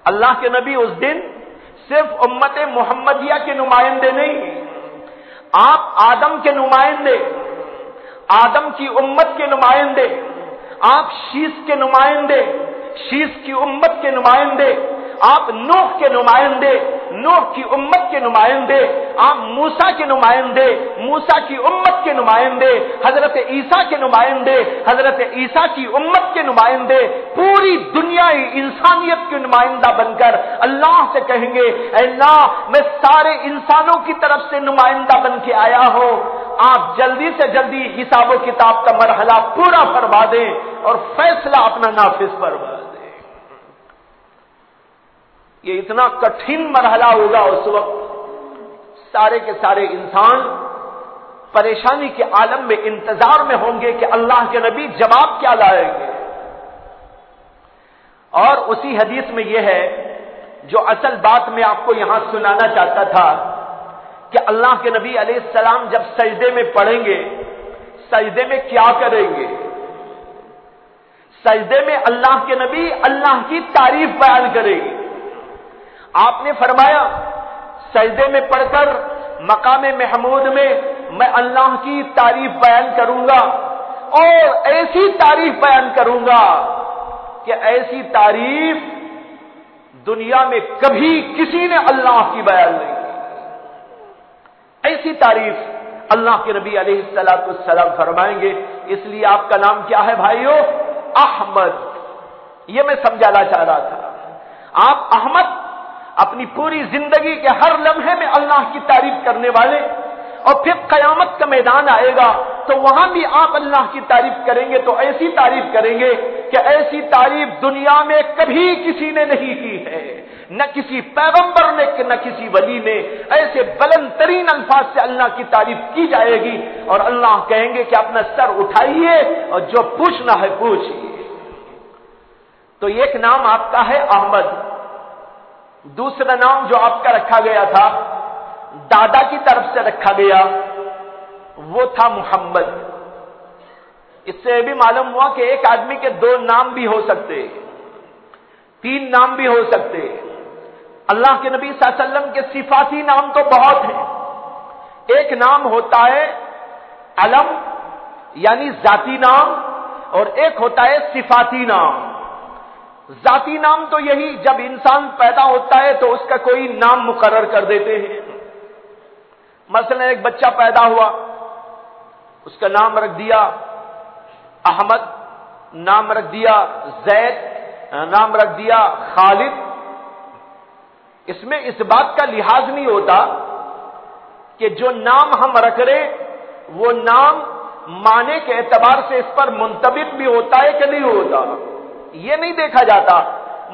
اللہ کے نبی اس دن صرف امت محمدیہ کے نمائندے نہیں، آپ آدم کے نمائندے، آدم کی امت کے نمائندے، آپ شیس کے نمائندے، شیس کی امت کے نمائندے، آپ نوح کے نمائندے، نوح کی امت کے نمائندے، آپ موسیٰ کے نمائندے، موسیٰ کی امت کے نمائندے، حضرت عیسیٰ کے نمائندے، حضرت عیسیٰ کی امت کے نمائندے، پوری دنیا انسانیت کے نمائندہ بن کر اللہ سے کہیں گے اے اللہ میں سارے انسانوں کی طرف سے نمائندہ بن کے آیا ہوں، آپ جلدی سے جلدی حساب و کتاب کا مرحلہ پورا فرما دیں اور فیصلہ اپنا نافذ فرما دیں۔ یہ اتنا کٹھن مرحلہ ہوگا، اس وقت سارے کے سارے انسان پریشانی کے عالم میں انتظار میں ہوں گے کہ اللہ کے نبی جواب کیا لائیں گے۔ اور اسی حدیث میں یہ ہے جو اصل بات میں آپ کو یہاں سنانا چاہتا تھا کہ اللہ کے نبی علیہ السلام جب سجدے میں پڑیں گے، سجدے میں کیا کریں گے؟ سجدے میں اللہ کے نبی اللہ کی تعریف بیان کریں گے۔ آپ نے فرمایا سجدے میں پڑھ کر مقام محمود میں میں اللہ کی تعریف بیان کروں گا، اور ایسی تعریف بیان کروں گا کہ ایسی تعریف دنیا میں کبھی کسی نے اللہ کی بیان نہیں کی۔ ایسی تعریف اللہ کے نبی علیہ الصلوۃ والسلام فرمائیں گے۔ اس لیے آپ کا نام کیا ہے بھائیو؟ احمد۔ یہ میں سمجھانا چاہ رہا تھا، آپ احمد اپنی پوری زندگی کے ہر لمحے میں اللہ کی تعریف کرنے والے، اور پھر قیامت کا میدان آئے گا تو وہاں بھی آپ اللہ کی تعریف کریں گے، تو ایسی تعریف کریں گے کہ ایسی تعریف دنیا میں کبھی کسی نے نہیں کی ہے، نہ کسی پیغمبر نے نہ کسی ولی نے۔ ایسے بلند ترین الفاظ سے اللہ کی تعریف کی جائے گی، اور اللہ کہیں گے کہ اپنا سر اٹھائیے اور جو پوچھنا ہے پوچھیے۔ تو ایک نام آپ کا ہے احمد، دوسرا نام جو آپ کا رکھا گیا تھا دادا کی طرف سے رکھا گیا وہ تھا محمد۔ اس سے بھی معلوم ہوا کہ ایک آدمی کے 2 نام بھی ہو سکتے، 3 نام بھی ہو سکتے، اللہ کے نبی صلی اللہ علیہ وسلم کے صفاتی نام تو بہت ہیں. ایک نام ہوتا ہے علم یعنی ذاتی نام، اور ایک ہوتا ہے صفاتی نام. ذاتی نام تو یہی جب انسان پیدا ہوتا ہے تو اس کا کوئی نام مقرر کر دیتے ہیں. مثلا ایک بچہ پیدا ہوا، اس کا نام رکھ دیا احمد، نام رکھ دیا زید، نام رکھ دیا خالد. اس میں اس بات کا لحاظ نہیں ہوتا کہ جو نام ہم رکھ رہے وہ نام معنی کے اعتبار سے اس پر منطبق بھی ہوتا ہے کہ نہیں ہوتا، یہ نہیں دیکھا جاتا.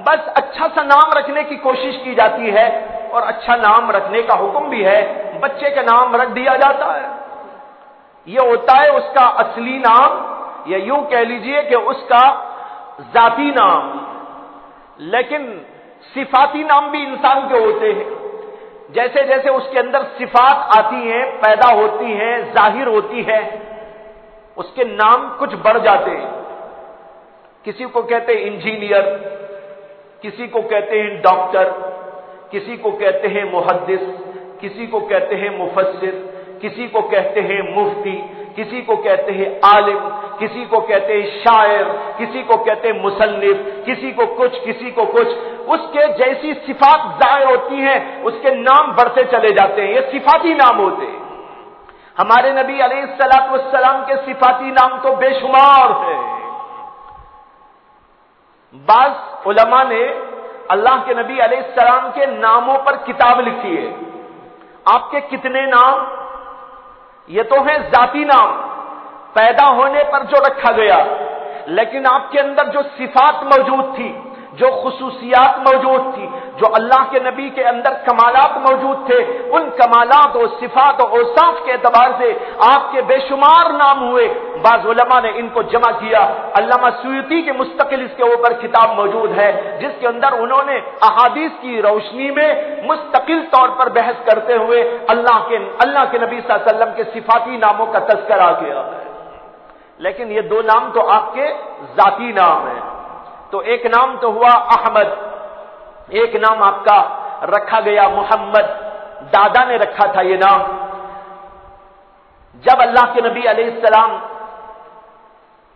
بس اچھا سا نام رکھنے کی کوشش کی جاتی ہے اور اچھا نام رکھنے کا حکم بھی ہے، بچے کا نام رکھ دیا جاتا ہے. یہ ہوتا ہے اس کا اصلی نام، یا یوں کہہ لیجئے کہ اس کا ذاتی نام. لیکن صفاتی نام بھی انسان کے ہوتے ہیں. جیسے جیسے اس کے اندر صفات آتی ہیں، پیدا ہوتی ہیں، ظاہر ہوتی ہے، اس کے نام کچھ بڑھ جاتے ہیں. کسی کو کہتے ہیں انجینئر، کسی کو کہتے ہیں ڈاکٹر، کسی کو کہتے ہیں محدث، کسی کو کہتے ہیں مفسر، کسی کو کہتے ہیں مفتی، کسی کو کہتے ہیں عالم، کسی کو کہتے ہیں شاعر، کسی کو کہتے ہیں مصنف، کسی کو کچھ، کسی کو کچھ. اس کے جیسی صفات ظاہر ہوتی ہیں اس کے نام بڑھتے چلے جاتے ہیں. یہ صفاتی نام ہوتے ہیں. ہمارے نبی علیہ الصلوۃ والسلام کے صفاتی نام تو بے شمار ہیں. بعض علماء نے اللہ کے نبی علیہ السلام کے ناموں پر کتاب لکھی ہے. آپ کے کتنے نام؟ یہ تو ہیں ذاتی نام، پیدا ہونے پر جو رکھا گیا، لیکن آپ کے اندر جو صفات موجود تھی، جو خصوصیات موجود تھی، جو اللہ کے نبی کے اندر کمالات موجود تھے، ان کمالات اور صفات اور اوصاف کے اعتبار سے آپ کے بے شمار نام ہوئے. بعض علماء نے ان کو جمع کیا. علامہ سیوطی کے مستقل اس کے اوپر کتاب موجود ہے جس کے اندر انہوں نے احادیث کی روشنی میں مستقل طور پر بحث کرتے ہوئے اللہ کے نبی صلی اللہ علیہ وسلم کے صفاتی ناموں کا تذکرہ کیا ہے. لیکن یہ دو نام تو آپ کے ذاتی نام ہیں. تو ایک نام تو ہوا احمد، ایک نام آپ کا رکھا گیا محمد. دادا نے رکھا تھا یہ نام. جب اللہ کے نبی علیہ السلام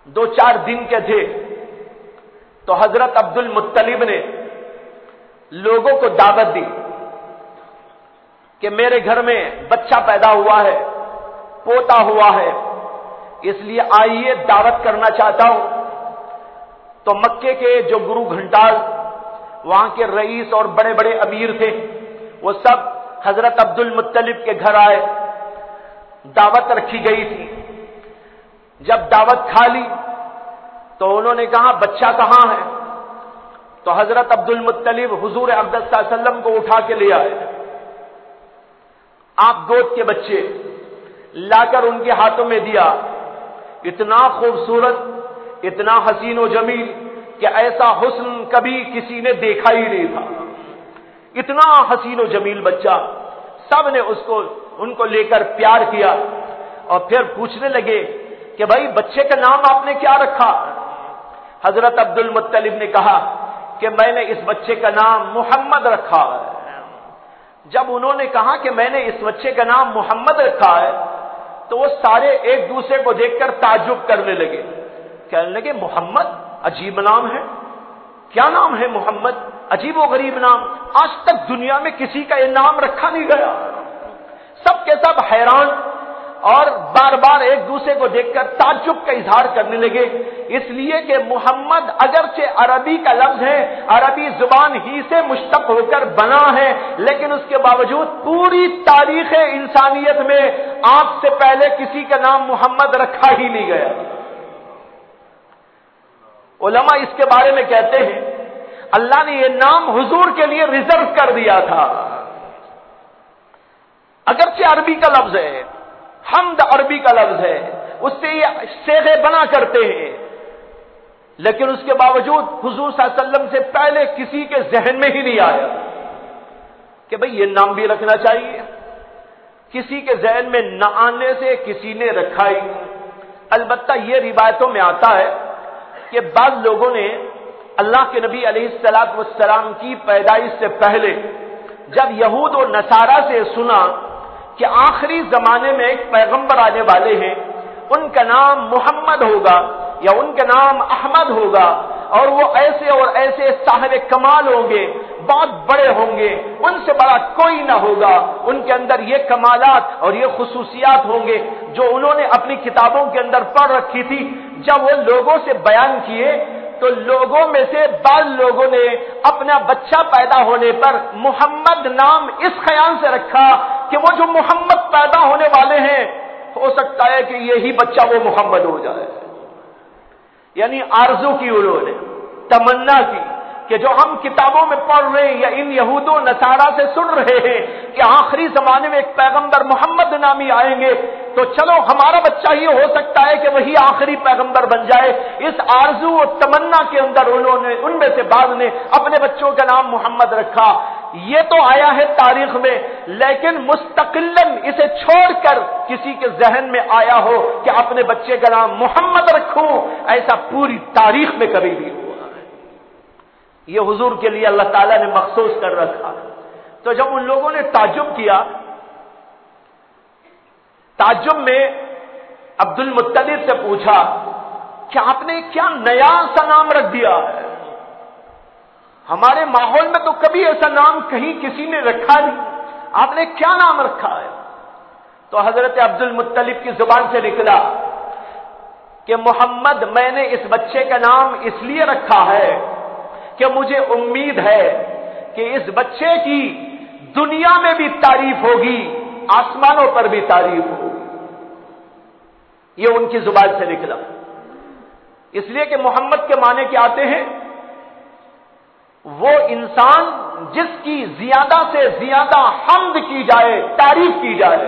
2-4 دن کے تھے تو حضرت عبد المطلب نے لوگوں کو دعوت دی کہ میرے گھر میں بچہ پیدا ہوا ہے، پوتا ہوا ہے، اس لیے آئیے دعوت کرنا چاہتا ہوں. تو مکے کے جو گرو گھنٹال، وہاں کے رئیس اور بڑے بڑے امیر تھے، وہ سب حضرت عبد المطلب کے گھر آئے. دعوت رکھی گئی تھی. جب دعوت کھا لی تو انہوں نے کہا بچہ کہاں ہے؟ تو حضرت عبد المطلب حضور اقدس صلی اللہ علیہ وسلم کو اٹھا کے لے آئے. آپ گود کے بچے لا کر ان کے ہاتھوں میں دیا. اتنا خوبصورت، اتنا حسین و جمیل کہ ایسا حسن کبھی کسی نے دیکھا ہی نہیں تھا. اتنا حسین و جمیل بچہ. سب نے ان کو لے کر پیار کیا اور پھر پوچھنے لگے کہ بھائی بچے کا نام آپ نے کیا رکھا؟ حضرت عبد المطلب نے کہا کہ میں نے اس بچے کا نام محمد رکھا ہے. جب انہوں نے کہا کہ میں نے اس بچے کا نام محمد رکھا ہے تو وہ سارے ایک دوسرے کو دیکھ کر تعجب کرنے لگے. کہنے لگے محمد عجیب نام ہے. کیا نام ہے محمد؟ عجیب و غریب نام. آج تک دنیا میں کسی کا یہ نام رکھا نہیں گیا. سب کے سب حیران اور بار بار ایک دوسرے کو دیکھ کر تعجب کا اظہار کرنے لگے. اس لیے کہ محمد اگرچہ عربی کا لفظ ہے، عربی زبان ہی سے مشتق ہو کر بنا ہے، لیکن اس کے باوجود پوری تاریخ انسانیت میں آپ سے پہلے کسی کا نام محمد رکھا ہی نہیں گیا. علماء اس کے بارے میں کہتے ہیں اللہ نے یہ نام حضور کے لیے ریزرو کر دیا تھا. اگرچہ عربی کا لفظ ہے، حمد عربی کا لفظ ہے، اس سے یہ صیغے بنا کرتے ہیں، لیکن اس کے باوجود حضور صلی اللہ علیہ وسلم سے پہلے کسی کے ذہن میں ہی نہیں آیا کہ بھئی یہ نام بھی رکھنا چاہیے. کسی کے ذہن میں نہ آنے سے کسی نے رکھا ہی. البتہ یہ روایتوں میں آتا ہے کہ بعض لوگوں نے اللہ کے نبی علیہ الصلوۃ والسلام کی پیدائش سے پہلے جب یہود و نصارہ سے سنا کہ آخری زمانے میں ایک پیغمبر آنے والے ہیں، ان کا نام محمد ہوگا یا ان کا نام احمد ہوگا، اور وہ ایسے اور ایسے صاحب کمال ہوں گے، بہت بڑے ہوں گے، ان سے بڑا کوئی نہ ہوگا، ان کے اندر یہ کمالات اور یہ خصوصیات ہوں گے جو انہوں نے اپنی کتابوں کے اندر پڑھ رکھی تھی، جب وہ لوگوں سے بیان کیے تو لوگوں میں سے بعض لوگوں نے اپنا بچہ پیدا ہونے پر محمد نام اس خیال سے رکھا کہ وہ جو محمد پیدا ہونے والے ہیں ہو سکتا ہے کہ یہی بچہ وہ محمد ہو جائے، یعنی آرزو کی انہوں نے، تمنا کی کہ جو ہم کتابوں میں پڑھ رہے ہیں یا ان یہود و نصارہ سے سن رہے ہیں کہ آخری زمانے میں ایک پیغمبر محمد نامی آئیں گے، تو چلو ہمارا بچہ یہ ہو سکتا ہے کہ وہی آخری پیغمبر بن جائے۔ اس آرزو و تمنا کے اندر انہوں نے، ان میں سے بعض نے اپنے بچوں کا نام محمد رکھا۔ یہ تو آیا ہے تاریخ میں، لیکن مستقلاً اسے چھوڑ کر کسی کے ذہن میں آیا ہو کہ اپنے بچے کا نام محمد رکھوں، ایسا پوری تاریخ میں کبھی نہیں ہوا ہے۔ یہ حضور کے لیے اللہ تعالیٰ نے مخصوص کر رکھا۔ تو جب ان لوگوں نے تعجب کیا، تعجب میں عبد المطلب سے پوچھا کہ آپ نے کیا نیا سا نام رکھ دیا ہے؟ ہمارے ماحول میں تو کبھی ایسا نام کہیں کسی نے رکھا نہیں، آپ نے کیا نام رکھا ہے؟ تو حضرت عبد المطلب کی زبان سے نکلا کہ محمد میں نے اس بچے کا نام اس لیے رکھا ہے کہ مجھے امید ہے کہ اس بچے کی دنیا میں بھی تعریف ہوگی، آسمانوں پر بھی تعریف ہوگی۔ یہ ان کی زبان سے نکلا، اس لیے کہ محمد کے معنی کیا آتے ہیں؟ وہ انسان جس کی زیادہ سے زیادہ حمد کی جائے، تعریف کی جائے۔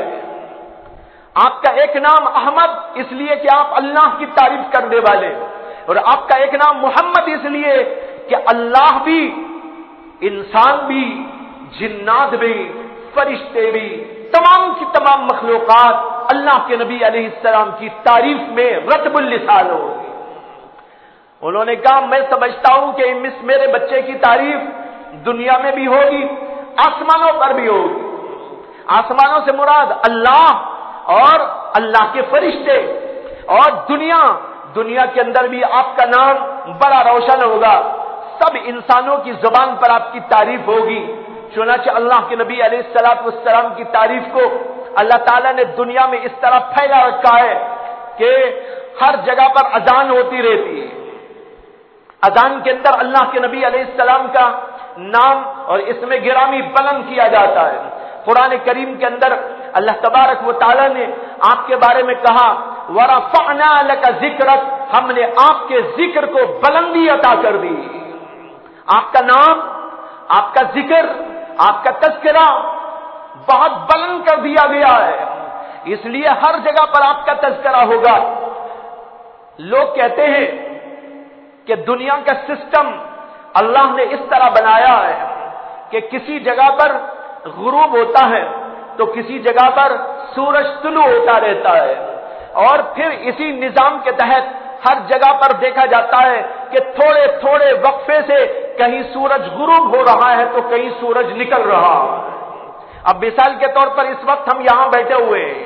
آپ کا ایک نام احمد اس لیے کہ آپ اللہ کی تعریف کرنے والے، اور آپ کا ایک نام محمد اس لیے کہ اللہ بھی، انسان بھی، جنات بھی، فرشتے بھی، تمام کی تمام مخلوقات اللہ کے نبی علیہ السلام کی تعریف میں رتب اللسان ہوگی۔ انہوں نے کہا میں سمجھتا ہوں کہ میرے بچے کی تعریف دنیا میں بھی ہوگی، آسمانوں پر بھی ہوگی۔ آسمانوں سے مراد اللہ اور اللہ کے فرشتے، اور دنیا کے اندر بھی آپ کا نام بڑا روشن ہوگا، سب انسانوں کی زبان پر آپ کی تعریف ہوگی۔ چنانچہ اللہ کے نبی علیہ السلام کی تعریف کو اللہ تعالیٰ نے دنیا میں اس طرح پھیلا رکھا ہے کہ ہر جگہ پر اذان ہوتی رہتی ہے، اذان کے اندر اللہ کے نبی علیہ السلام کا نام اور اس میں گرامی بلند کیا جاتا ہے۔ قرآن کریم کے اندر اللہ تبارک و تعالی نے آپ کے بارے میں کہا وَرَفَعْنَا لَكَ ذِكْرَكَ، ہم نے آپ کے ذکر کو بلندی عطا کر دی۔ آپ کا نام، آپ کا ذکر، آپ کا تذکرہ بہت بلند کر دیا گیا ہے، اس لیے ہر جگہ پر آپ کا تذکرہ ہوگا۔ لوگ کہتے ہیں کہ دنیا کا سسٹم اللہ نے اس طرح بنایا ہے کہ کسی جگہ پر غروب ہوتا ہے تو کسی جگہ پر سورج طلوع ہوتا رہتا ہے، اور پھر اسی نظام کے تحت ہر جگہ پر دیکھا جاتا ہے کہ تھوڑے تھوڑے وقفے سے کہیں سورج غروب ہو رہا ہے تو کہیں سورج نکل رہا ہے۔ اب مثال کے طور پر اس وقت ہم یہاں بیٹھے ہوئے ہیں،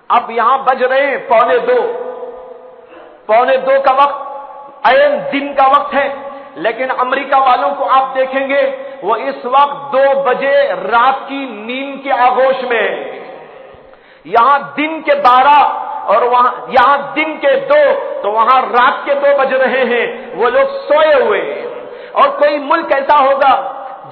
اب یہاں بج رہے ہیں 1:45 کا وقت، عین دن کا وقت ہے، لیکن امریکہ والوں کو آپ دیکھیں گے وہ اس وقت 2 بجے رات کی نیند کے آغوش میں، یہاں دن کے 12 اور وہاں یہاں دن کے 2 تو وہاں رات کے 2 بج رہے ہیں، وہ لوگ سوئے ہوئے ہیں۔ اور کوئی ملک ایسا ہوگا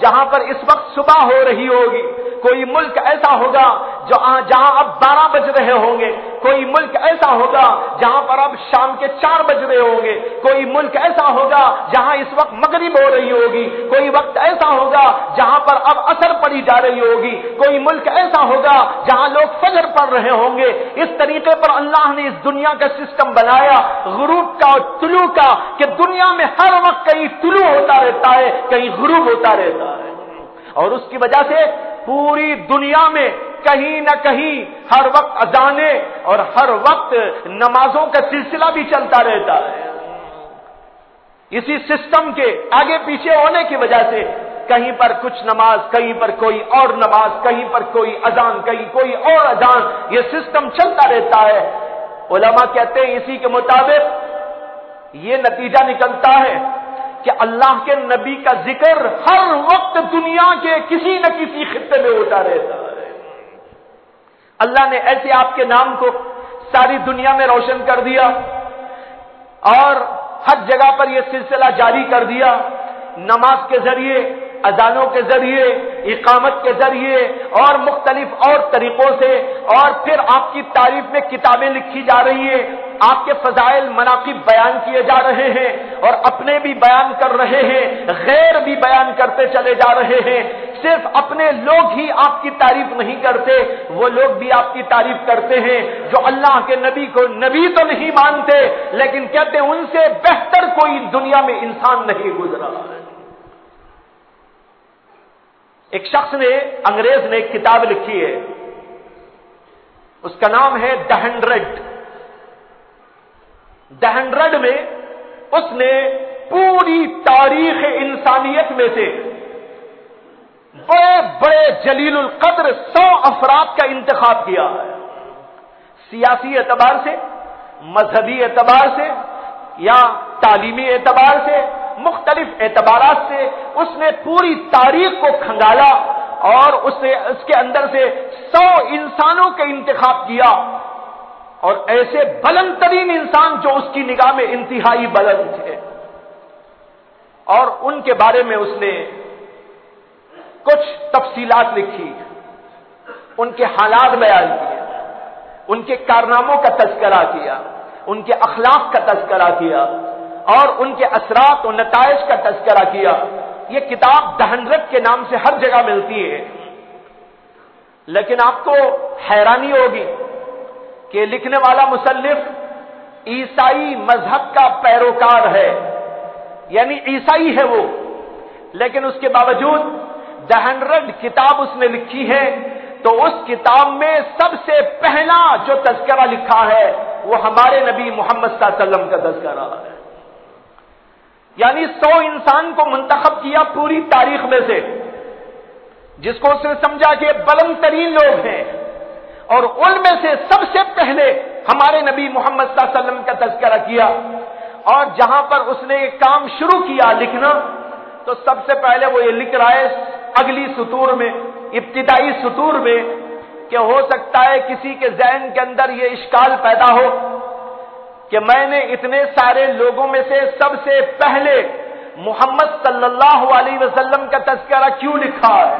جہاں پر اس وقت صبح ہو رہی ہوگی، کوئی ملک ایسا ہوگا جہاں اب 12 بج رہے ہوں گے، کوئی ملک ایسا ہوگا جہاں پر اب شام کے 4 بج رہے ہوں گے، کوئی ملک ایسا ہوگا جہاں اس وقت مغرب ہو رہی ہوگی، کوئی وقت ایسا ہوگا جہاں پر اب عصر پڑھی جا رہی ہوگی، کوئی ملک ایسا ہوگا جہاں لوگ فجر پڑھ رہے ہوں گے۔ اس طریقے پر اللہ نے اس دنیا کا سسٹم بنایا غروب کا اور طلوع کا کہ دنیا میں ہر وقت کہیں طلوع ہوتا رہتا ہے، کہیں غروب ہوتا رہتا ہے، اور اس کی وجہ سے پوری دنیا میں کہیں نہ کہیں ہر وقت اذانیں اور ہر وقت نمازوں کا سلسلہ بھی چلتا رہتا ہے۔ اسی سسٹم کے آگے پیچھے ہونے کی وجہ سے کہیں پر کچھ نماز، کہیں پر کوئی اور نماز، کہیں پر کوئی اذان، کہیں کوئی اور اذان، یہ سسٹم چلتا رہتا ہے۔ علماء کہتے ہیں اسی کے مطابق یہ نتیجہ نکلتا ہے کہ اللہ کے نبی کا ذکر ہر وقت دنیا کے کسی نہ کسی خطے میں ہوتا رہتا ہے۔ اللہ نے ایسے آپ کے نام کو ساری دنیا میں روشن کر دیا اور ہر جگہ پر یہ سلسلہ جاری کر دیا، نماز کے ذریعے، اذانوں کے ذریعے، اقامت کے ذریعے اور مختلف اور طریقوں سے، اور پھر آپ کی تعریف میں کتابیں لکھی جا رہی ہیں، آپ کے فضائل مناقب بیان کیے جا رہے ہیں، اور اپنے بھی بیان کر رہے ہیں، غیر بھی بیان کرتے چلے جا رہے ہیں۔ صرف اپنے لوگ ہی آپ کی تعریف نہیں کرتے، وہ لوگ بھی آپ کی تعریف کرتے ہیں جو اللہ کے نبی کو نبی تو نہیں مانتے، لیکن کہتے ہیں ان سے بہتر کوئی دنیا میں انسان نہیں گزرا۔ ایک شخص نے، انگریز نے ایک کتاب لکھی ہے، اس کا نام ہے دی 100۔ دی 100 میں اس نے پوری تاریخ انسانیت میں سے بڑے بڑے جلیل القدر 100 افراد کا انتخاب کیا ہے، سیاسی اعتبار سے، مذہبی اعتبار سے یا تعلیمی اعتبار سے، مختلف اعتبارات سے اس نے پوری تاریخ کو کھنگالا اور اس کے اندر سے 100 انسانوں کا انتخاب کیا، اور ایسے بلند ترین انسان جو اس کی نگاہ میں انتہائی بلند تھے، اور ان کے بارے میں اس نے کچھ تفصیلات لکھی، ان کے حالات بیان کیے، ان کے کارناموں کا تذکرہ کیا، ان کے اخلاق کا تذکرہ کیا، اور ان کے اثرات و نتائج کا تذکرہ کیا۔ یہ کتاب دی 100 کے نام سے ہر جگہ ملتی ہے، لیکن آپ کو حیرانی ہوگی کہ لکھنے والا مصنف عیسائی مذہب کا پیروکار ہے، یعنی عیسائی ہے وہ، لیکن اس کے باوجود دی 100 کتاب اس نے لکھی ہے، تو اس کتاب میں سب سے پہلا جو تذکرہ لکھا ہے وہ ہمارے نبی محمد صلی اللہ علیہ وسلم کا تذکرہ ہے۔ یعنی 100 انسان کو منتخب کیا پوری تاریخ میں سے، جس کو اس نے سمجھا کہ بلند ترین لوگ ہیں، اور ان میں سے سب سے پہلے ہمارے نبی محمد صلی اللہ علیہ وسلم کا تذکرہ کیا۔ اور جہاں پر اس نے یہ کام شروع کیا لکھنا، تو سب سے پہلے وہ یہ لکھ رہا ہے اگلی سطور میں، ابتدائی سطور میں، کہ ہو سکتا ہے کسی کے ذہن کے اندر یہ اشکال پیدا ہو کہ میں نے اتنے سارے لوگوں میں سے سب سے پہلے محمد صلی اللہ علیہ وسلم کا تذکرہ کیوں لکھا ہے۔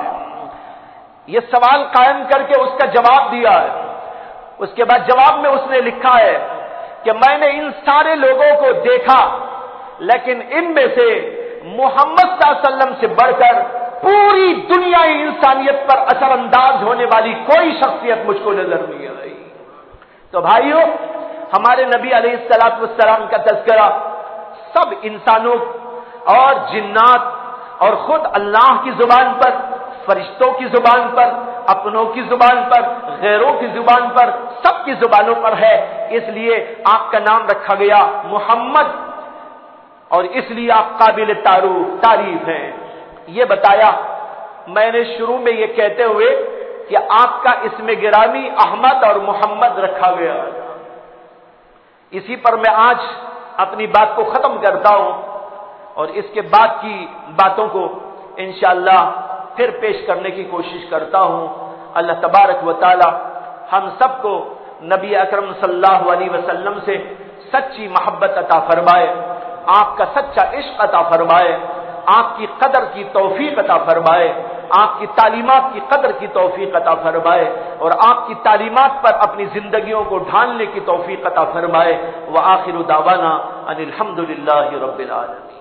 یہ سوال قائم کر کے اس کا جواب دیا ہے۔ اس کے بعد جواب میں اس نے لکھا ہے کہ میں نے ان سارے لوگوں کو دیکھا، لیکن ان میں سے محمد صلی اللہ علیہ وسلم سے بڑھ کر پوری دنیائی انسانیت پر اثر انداز ہونے والی کوئی شخصیت مجھ کو نظر نہیں آئی۔ تو بھائیو، ہمارے نبی علیہ الصلوۃ والسلام کا تذکرہ سب انسانوں اور جنات اور خود اللہ کی زبان پر، فرشتوں کی زبان پر، اپنوں کی زبان پر، غیروں کی زبان پر، سب کی زبانوں پر ہے۔ اس لیے آپ کا نام رکھا گیا محمد، اور اس لیے آپ قابل تعریف ہیں۔ یہ بتایا میں نے شروع میں یہ کہتے ہوئے کہ آپ کا اسم گرامی احمد اور محمد رکھا گیا، اسی پر میں آج اپنی بات کو ختم کرتا ہوں، اور اس کے بعد کی باتوں کو انشاءاللہ پھر پیش کرنے کی کوشش کرتا ہوں۔ اللہ تبارک و تعالی ہم سب کو نبی اکرم صلی اللہ علیہ وسلم سے سچی محبت عطا فرمائے، آپ کا سچا عشق عطا فرمائے، آپ کی قدر کی توفیق عطا فرمائے، آپ کی تعلیمات کی قدر کی توفیق عطا فرمائے، اور آپ کی تعلیمات پر اپنی زندگیوں کو ڈھالنے کی توفیق عطا فرمائے۔ وآخر دعوانا ان الحمد للہ رب العالمین۔